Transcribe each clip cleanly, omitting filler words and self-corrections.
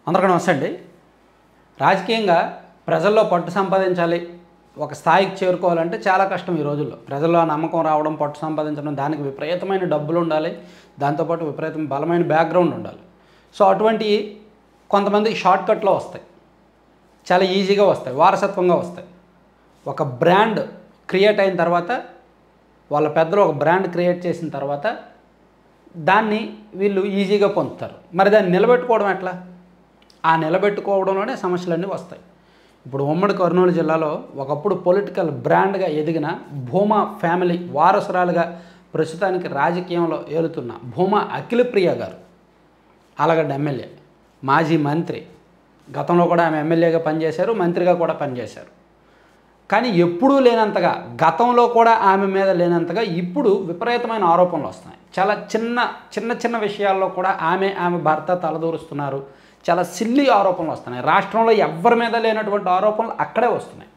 అందరికీ నమస్తే అండి. రాజకీయంగా ప్రజల్లో పట్టు సంపాదించాలి, ఒక స్థాయికి చేరుకోవాలంటే చాలా కష్టం ఈ రోజుల్లో. ప్రజల్లో నమ్మకం రావడం, పట్టు సంపాదించడం, దానికి విపరీతమైన డబ్బులు ఉండాలి, దాంతోపాటు విపరీతమైన బలమైన బ్యాక్గ్రౌండ్ ఉండాలి. సో అటువంటి కొంతమందికి షార్ట్కట్లో వస్తాయి, చాలా ఈజీగా వస్తాయి, వారసత్వంగా వస్తాయి. ఒక బ్రాండ్ క్రియేట్ అయిన తర్వాత, వాళ్ళ పెద్దలు ఒక బ్రాండ్ క్రియేట్ చేసిన తర్వాత దాన్ని వీళ్ళు ఈజీగా పొందుతారు. మరి దాన్ని నిలబెట్టుకోవడం ఎట్లా? ఆ నిలబెట్టుకోవడంలోనే సమస్యలన్నీ వస్తాయి. ఇప్పుడు ఉమ్మడి కర్నూలు జిల్లాలో ఒకప్పుడు పొలిటికల్ బ్రాండ్గా ఎదిగిన భూమా ఫ్యామిలీ వారసురాలుగా ప్రస్తుతానికి రాజకీయంలో ఏలుతున్న భూమా అఖిలప్రియ గారు, ఆలగడ్డ ఎమ్మెల్యే, మాజీ మంత్రి, గతంలో కూడా ఆమె ఎమ్మెల్యేగా పనిచేశారు, మంత్రిగా కూడా పనిచేశారు. కానీ ఎప్పుడూ లేనంతగా, గతంలో కూడా ఆమె మీద లేనంతగా ఇప్పుడు విపరీతమైన ఆరోపణలు వస్తున్నాయి. చాలా చిన్న విషయాల్లో కూడా ఆమె భర్త తలదూరుస్తున్నారు. చాలా సిల్లీ ఆరోపణలు వస్తున్నాయి. రాష్ట్రంలో ఎవరి మీద లేనటువంటి ఆరోపణలు అక్కడే వస్తున్నాయి.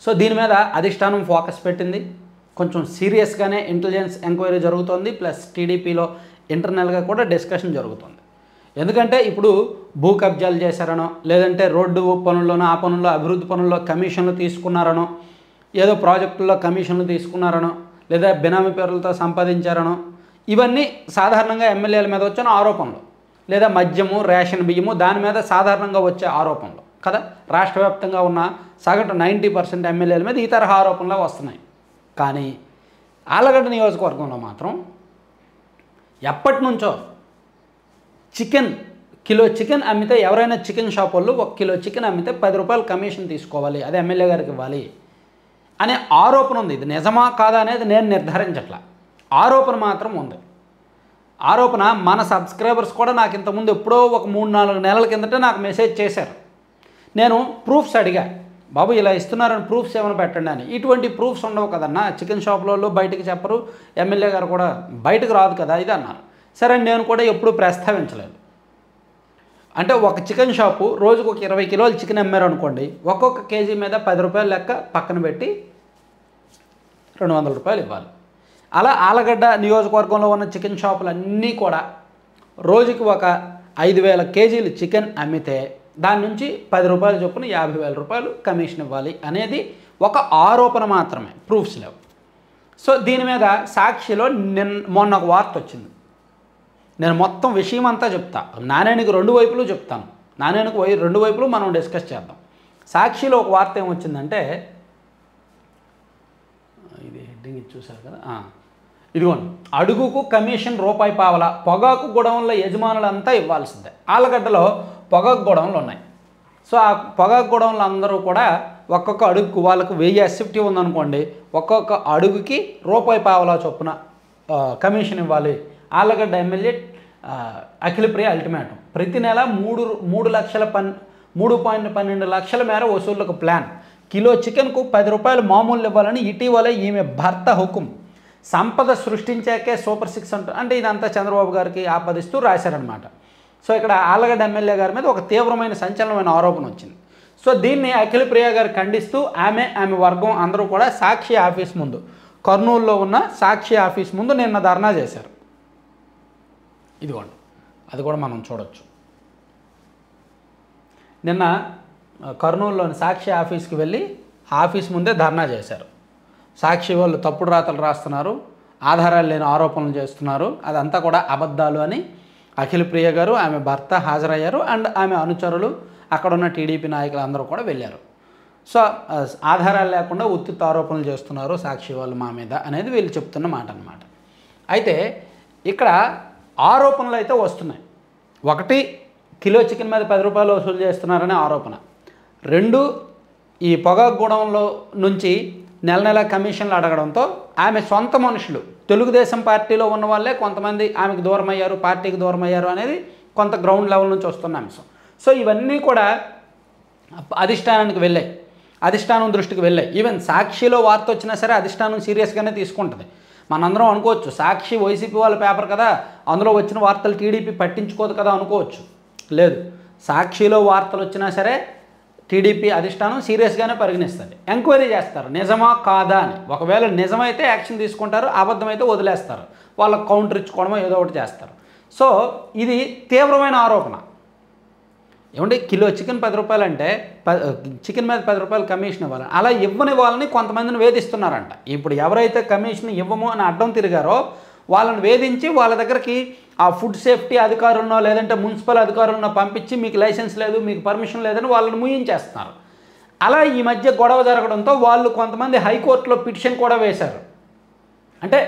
సో దీని మీద అధిష్టానం ఫోకస్ పెట్టింది. కొంచెం సీరియస్గానే ఇంటెలిజెన్స్ ఎంక్వైరీ జరుగుతోంది, ప్లస్ టీడీపీలో ఇంటర్నల్గా కూడా డిస్కషన్ జరుగుతుంది. ఎందుకంటే ఇప్పుడు భూ కబ్జాలు చేశారనో, లేదంటే రోడ్డు పనుల్లోనో, ఆ పనుల్లో, అభివృద్ధి పనుల్లో కమిషన్లు తీసుకున్నారనో, ఏదో ప్రాజెక్టుల్లో కమిషన్లు తీసుకున్నారనో, లేదా బినామీ పేర్లతో సంపాదించారనో, ఇవన్నీ సాధారణంగా ఎమ్మెల్యేల మీద వచ్చిన ఆరోపణలు. లేదా మద్యము, రేషన్ బియ్యము, దాని మీద సాధారణంగా వచ్చే ఆరోపణలు కదా. రాష్ట్ర వ్యాప్తంగా ఉన్న సగటు 90% ఎమ్మెల్యేల మీద ఈ తరహా ఆరోపణలు వస్తున్నాయి. కానీ ఆలగడ్డ నియోజకవర్గంలో మాత్రం ఎప్పటి నుంచో కిలో చికెన్ అమ్మితే, ఎవరైనా చికెన్ షాప్ వాళ్ళు 1 కిలో చికెన్ అమ్మితే 10 రూపాయలు కమిషన్ తీసుకోవాలి, అది ఎమ్మెల్యే గారికి ఇవ్వాలి అనే ఆరోపణ ఉంది. ఇది నిజమా కాదా అనేది నేను నిర్ధారించట్లా, ఆరోపణ మాత్రం ఉంది. ఆరోపణ మన సబ్స్క్రైబర్స్ కూడా నాకు ఇంతకుముందు ఎప్పుడో ఒక 3-4 నెలల కిందటే నాకు మెసేజ్ చేశారు. నేను ప్రూఫ్స్ అడిగా, బాబు ఇలా ఇస్తున్నారని ప్రూఫ్స్ ఏమైనా పెట్టండి అని. ఇటువంటి ప్రూఫ్స్ ఉండవు కదన్నా, చికెన్ షాప్లో బయటకు చెప్పరు, ఎమ్మెల్యే గారు కూడా బయటకు రాదు కదా ఇది అన్నారు. సరే, నేను కూడా ఎప్పుడూ ప్రస్తావించలేదు. అంటే ఒక చికెన్ షాపు రోజుకు ఒక 20 కిలోలు చికెన్ అమ్మారు అనుకోండి, ఒక్కొక్క కేజీ మీద 10 రూపాయలు లెక్క పక్కన పెట్టి 200 రూపాయలు ఇవ్వాలి. అలా ఆలగడ్డ నియోజకవర్గంలో ఉన్న చికెన్ షాపులన్నీ కూడా రోజుకి ఒక 5,000 కేజీలు చికెన్ అమ్మితే దాని నుంచి 10 రూపాయలు చొప్పున 50,000 రూపాయలు కమిషన్ ఇవ్వాలి అనేది ఒక ఆరోపణ మాత్రమే, ప్రూఫ్స్ లేవు. సో దీని మీద సాక్షిలో మొన్న ఒక వార్త వచ్చింది. నేను మొత్తం విషయం అంతా చెప్తా, నాణ్యానికి 2 వైపులు చెప్తాను, నాణ్యానికి 2 వైపులు మనం డిస్కస్ చేద్దాం. సాక్షిలో ఒక వార్త ఏమొచ్చిందంటే, ఇది హెడ్డింగ్ ఇది చూశారు కదా, ఇదిగోండి, అడుగుకు కమిషన్ ₹1 పొగాకు గొడవన్ల యజమానులంతా ఇవ్వాల్సిందే. ఆలగడ్డలో పొగాకు గొడవన్లు ఉన్నాయి. సో ఆ పొగాకు గొడవన్లు అందరూ కూడా ఒక్కొక్క అడుగుకు, వాళ్ళకు 1000 ఎస్ఎఫ్టీ ఉందనుకోండి, ఒక్కొక్క అడుగుకి ₹1 చొప్పున కమిషన్ ఇవ్వాలి. Allagadda MLA Akhilapriya ultimatum. ప్రతి నెల 3.12 లక్షల మేర వసూళ్లకు ప్లాన్. కిలో చికెన్కు 10 రూపాయలు మామూలు ఇవ్వాలని ఇటీవలే ఈమె భర్త హుకుం. సంపద సృష్టించాకే సూపర్ 6 అంటే ఇదంతా చంద్రబాబు గారికి ఆపాదిస్తూ రాశారనమాట. సో ఇక్కడ ఆలగడ్డ ఎమ్మెల్యే గారి మీద ఒక తీవ్రమైన సంచలనమైన ఆరోపణ వచ్చింది. సో దీన్ని అఖిలప్రియ గారు ఖండిస్తూ ఆమె వర్గం అందరూ కూడా సాక్షి ఆఫీస్ ముందు, కర్నూలులో ఉన్న సాక్షి ఆఫీస్ ముందు నిన్న ధర్నా చేశారు. ఇదిగోండి, అది కూడా మనం చూడొచ్చు. నిన్న కర్నూలులోని సాక్షి ఆఫీస్కి వెళ్ళి ఆఫీస్ ముందే ధర్నా చేశారు. సాక్షి వాళ్ళు తప్పుడు రాతలు రాస్తున్నారు, ఆధారాలు లేని ఆరోపణలు చేస్తున్నారు, అదంతా కూడా అబద్ధాలు అని అఖిలప్రియ గారు, ఆమె భర్త హాజరయ్యారు. అండ్ ఆమె అనుచరులు, అక్కడ ఉన్న టీడీపీ నాయకులు అందరూ కూడా వెళ్ళారు. సో ఆధారాలు లేకుండా ఉత్తిత ఆరోపణలు చేస్తున్నారు సాక్షి వాళ్ళు మా మీద అనేది వీళ్ళు చెప్తున్న మాట అన్నమాట. అయితే ఇక్కడ ఆరోపణలు అయితే వస్తున్నాయి. 1, కిలో చికెన్ మీద 10 రూపాయలు వసూలు చేస్తున్నారనే ఆరోపణ. 2, ఈ పొగాకు గూడెంలో నుంచి నెల కమిషన్లు అడగడంతో ఆమె సొంత మనుషులు, తెలుగుదేశం పార్టీలో ఉన్న వాళ్ళే కొంతమంది ఆమెకు దూరం అయ్యారు, పార్టీకి దూరం అయ్యారు అనేది కొంత గ్రౌండ్ లెవెల్ నుంచి వస్తున్న అంశం. సో ఇవన్నీ కూడా అధిష్టానానికి వెళ్ళాయి, అధిష్టానం దృష్టికి వెళ్ళాయి. ఈవెన్ సాక్షిలో వార్త వచ్చినా సరే అధిష్టానం సీరియస్గానే తీసుకుంటుంది. మనందరం అనుకోవచ్చు, సాక్షి వైసీపీ వాళ్ళ పేపర్ కదా, అందులో వచ్చిన వార్తలు టీడీపీ పట్టించుకోదు కదా అనుకోవచ్చు. లేదు, సాక్షిలో వార్తలు వచ్చినా సరే టీడీపీ అధిష్టానం సీరియస్గానే పరిగణిస్తుంది, ఎంక్వైరీ చేస్తారు నిజమా కాదా అని. ఒకవేళ నిజమైతే యాక్షన్ తీసుకుంటారు, అబద్ధమైతే వదిలేస్తారు, వాళ్ళకు కౌంటర్ ఇచ్చుకోవడమో ఏదో ఒకటి చేస్తారు. సో ఇది తీవ్రమైన ఆరోపణ. ఏమంటే కిలో చికెన్ 10 రూపాయలు అంటే చికెన్ మీద 10 రూపాయలు కమిషన్ ఇవ్వాలి. అలా ఇవ్వని వాళ్ళని కొంతమందిని వేధిస్తున్నారంట. ఇప్పుడు ఎవరైతే కమిషన్ ఇవ్వము అని అడ్డం తిరిగారో వాళ్ళని వేధించి వాళ్ళ దగ్గరికి ఆ ఫుడ్ సేఫ్టీ అధికారులనో లేదంటే మున్సిపల్ అధికారులనో పంపించి మీకు లైసెన్స్ లేదు, మీకు పర్మిషన్ లేదని వాళ్ళని ముయించేస్తున్నారు. అలా ఈ మధ్య గొడవ జరగడంతో వాళ్ళు కొంతమంది హైకోర్టులో పిటిషన్ కూడా వేశారు. అంటే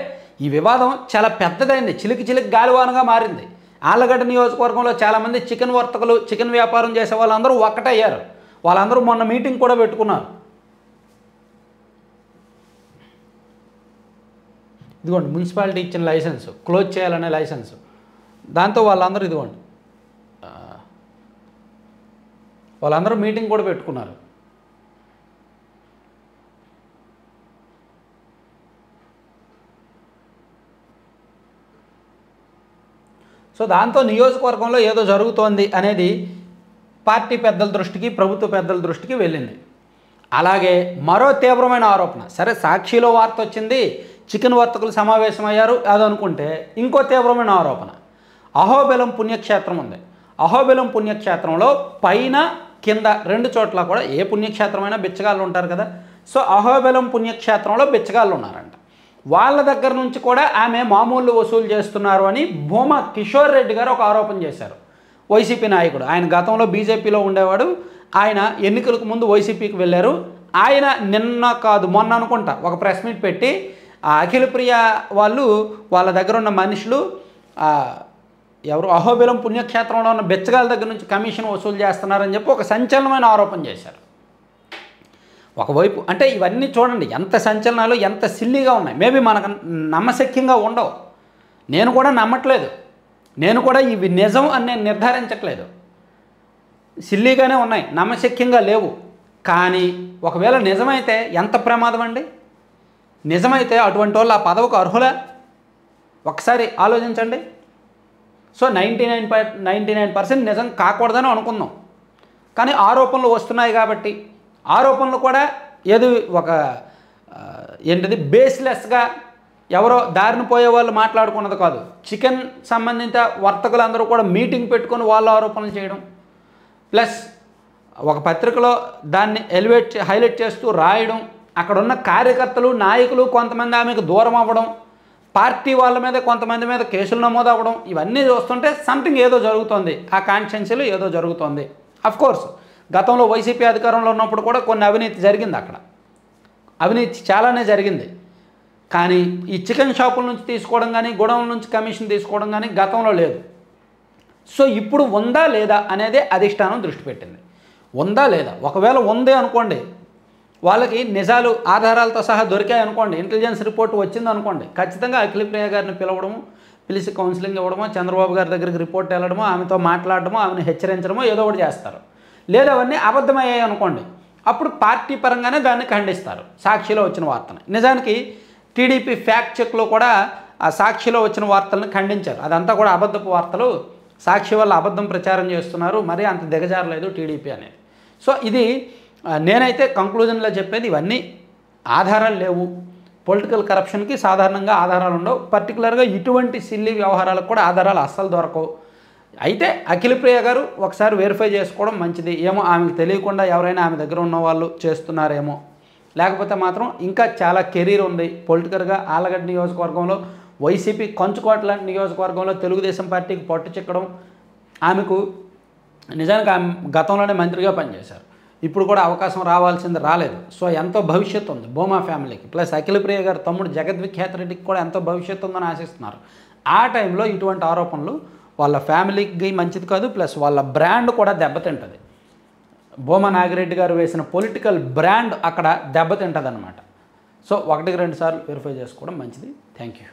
ఈ వివాదం చాలా పెద్దదైంది, చిలికి గాలివానగా మారింది. ఆళ్లగడ్డ నియోజకవర్గంలో చాలామంది చికెన్ వర్తకులు, చికెన్ వ్యాపారం చేసే వాళ్ళందరూ ఒక్కటయ్యారు. వాళ్ళందరూ మొన్న మీటింగ్ కూడా పెట్టుకున్నారు. ఇదిగోండి మున్సిపాలిటీ ఇచ్చిన లైసెన్స్, క్లోజ్ చేయాలనే లైసెన్స్, దాంతో వాళ్ళందరూ ఇదిగోండి వాళ్ళందరూ మీటింగ్ కూడా పెట్టుకున్నారు. సో దాంతో నియోజకవర్గంలో ఏదో జరుగుతోంది అనేది పార్టీ పెద్దల దృష్టికి, ప్రభుత్వ పెద్దల దృష్టికి వెళ్ళింది. అలాగే మరో తీవ్రమైన ఆరోపణ, సరే సాక్షిలో వార్త వచ్చింది, చికెన్ వర్తకులు సమావేశమయ్యారు అదనుకుంటే, ఇంకో తీవ్రమైన ఆరోపణ అహోబిలం పుణ్యక్షేత్రం ఉంది. అహోబిలం పుణ్యక్షేత్రంలో పైన కింద 2 చోట్ల కూడా ఏ పుణ్యక్షేత్రమైనా బిచ్చగాళ్ళు ఉంటారు కదా. సో అహోబిలం పుణ్యక్షేత్రంలో బిచ్చగాళ్ళు ఉన్నారంట. వాళ్ళ దగ్గర నుంచి కూడా ఆమె మామూలు వసూలు చేస్తున్నారు అని భూమా కిషోర్ రెడ్డి గారు ఒక ఆరోపణ చేశారు. వైసీపీ నాయకుడు, ఆయన గతంలో బీజేపీలో ఉండేవాడు, ఆయన ఎన్నికలకు ముందు వైసీపీకి వెళ్ళారు. ఆయన నిన్న కాదు మొన్న అనుకుంటా ఒక ప్రెస్ మీట్ పెట్టి అఖిల ప్రియ వాళ్ళు వాళ్ళ దగ్గర ఉన్న మనుషులు ఎవరు అహోబిలం పుణ్యక్షేత్రంలో ఉన్న బెచ్చగాల దగ్గర నుంచి కమిషన్ వసూలు చేస్తున్నారని చెప్పి ఒక సంచలనమైన ఆరోపణ చేశారు. ఒకవైపు అంటే ఇవన్నీ చూడండి ఎంత సంచలనాలు, ఎంత సిల్లీగా ఉన్నాయి. మేబీ మనకు నమ్మశక్యంగా ఉండవు, నేను కూడా నమ్మట్లేదు, నేను కూడా ఇవి నిజం అని నేను నిర్ధారించట్లేదు. సిల్లీగానే ఉన్నాయి, నమ్మశక్యంగా లేవు. కానీ ఒకవేళ నిజమైతే ఎంత ప్రమాదం అండి. నిజమైతే అటువంటి వాళ్ళు ఆ పదవికి అర్హులా? ఒకసారి ఆలోచించండి. సో 99% నిజం కాకూడదని అనుకుందాం. కానీ ఆరోపణలు వస్తున్నాయి కాబట్టి ఆరోపణలు కూడా ఏది ఒక ఏంటిది బేస్లెస్గా ఎవరో దారిని పోయే వాళ్ళు మాట్లాడుకున్నది కాదు. చికెన్ సంబంధిత వర్తకులందరూ కూడా మీటింగ్ పెట్టుకొని వాళ్ళు ఆరోపణలు చేయడం, ప్లస్ ఒక పత్రికలో దాన్ని హైలైట్ చేస్తూ రాయడం, అక్కడ ఉన్న కార్యకర్తలు నాయకులు కొంతమంది ఆమెకు దూరం అవ్వడం, పార్టీ వాళ్ళ మీద కొంతమంది మీద కేసులు నమోదు అవ్వడం, ఇవన్నీ చూస్తుంటే సంథింగ్ ఏదో జరుగుతుంది, ఆ కాన్స్టిట్యున్సీలో ఏదో జరుగుతుంది. అఫ్కోర్స్ గతంలో వైసీపీ అధికారంలో ఉన్నప్పుడు కూడా కొన్ని అవినీతి జరిగింది, అక్కడ అవినీతి చాలానే జరిగింది. కానీ ఈ చికెన్ షాపుల నుంచి తీసుకోవడం కానీ గొడవల నుంచి కమిషన్ తీసుకోవడం కానీ గతంలో లేదు. సో ఇప్పుడు ఉందా లేదా అనేదే అధిష్టానం దృష్టి పెట్టింది. ఉందా లేదా, ఒకవేళ ఉందే అనుకోండి, వాళ్ళకి నిజాలు ఆధారాలతో సహా దొరికాయి అనుకోండి, ఇంటెలిజెన్స్ రిపోర్ట్ వచ్చింది అనుకోండి, ఖచ్చితంగా అఖిల ప్రియ గారిని పిలిచి కౌన్సిలింగ్ ఇవ్వడమో, చంద్రబాబు గారి దగ్గరికి రిపోర్ట్ వెళ్ళడమో, ఆమెతో మాట్లాడడమో, ఆమెను హెచ్చరించడమో ఏదో ఒకటి చేస్తారు. లేదా అవన్నీ అబద్ధమయ్యాయి అనుకోండి, అప్పుడు పార్టీ పరంగానే దాన్ని ఖండిస్తారు. సాక్షిలో వచ్చిన వార్తని నిజానికి టీడీపీ ఫ్యాక్ట్ చెక్లో కూడా ఆ సాక్షిలో వచ్చిన వార్తలను ఖండించారు. అదంతా కూడా అబద్ధపు వార్తలు, సాక్షి వల్ల అబద్ధం ప్రచారం చేస్తున్నారు, మరీ అంత దిగజారలేదు టీడీపీ అనేది. సో ఇది నేనైతే కంక్లూజన్లో చెప్పేది, ఇవన్నీ ఆధారాలు లేవు. పొలిటికల్ కరప్షన్కి సాధారణంగా ఆధారాలు ఉండవు, పర్టికులర్గా ఇటువంటి సిల్లీ వ్యవహారాలకు కూడా ఆధారాలు అస్సలు దొరకవు. అయితే అఖిల ప్రియ గారు ఒకసారి వెరిఫై చేసుకోవడం మంచిది. ఏమో ఆమెకు తెలియకుండా ఎవరైనా ఆమె దగ్గర ఉన్న వాళ్ళు చేస్తున్నారేమో, లేకపోతే మాత్రం ఇంకా చాలా కెరీర్ ఉంది పొలిటికల్గా. ఆళ్లగడ్డ నియోజకవర్గంలో వైసీపీ కంచుకోట్ల నియోజకవర్గంలో తెలుగుదేశం పార్టీకి పట్టు చిక్కడం, ఆమెకు నిజానికి ఆమె గతంలోనే మంత్రిగా పనిచేశారు, ఇప్పుడు కూడా అవకాశం రావాల్సింది రాలేదు. సో ఎంతో భవిష్యత్తు ఉంది భూమా ఫ్యామిలీకి, ప్లస్ అఖిల ప్రియ గారు తమ్ముడు జగద్విఖ్యాత రెడ్డికి కూడా ఎంతో భవిష్యత్తు ఉందని ఆశిస్తున్నారు. ఆ టైంలో ఇటువంటి ఆరోపణలు వాళ్ళ ఫ్యామిలీకి మంచిది కాదు, ప్లస్ వాళ్ళ బ్రాండ్ కూడా దెబ్బతింటుంది. భూమా నాగిరెడ్డి గారు వేసిన పొలిటికల్ బ్రాండ్ అక్కడ దెబ్బతింటుంది అనమాట. సో 1-2 సార్లు వెరిఫై చేసుకోవడం మంచిది. Thank you.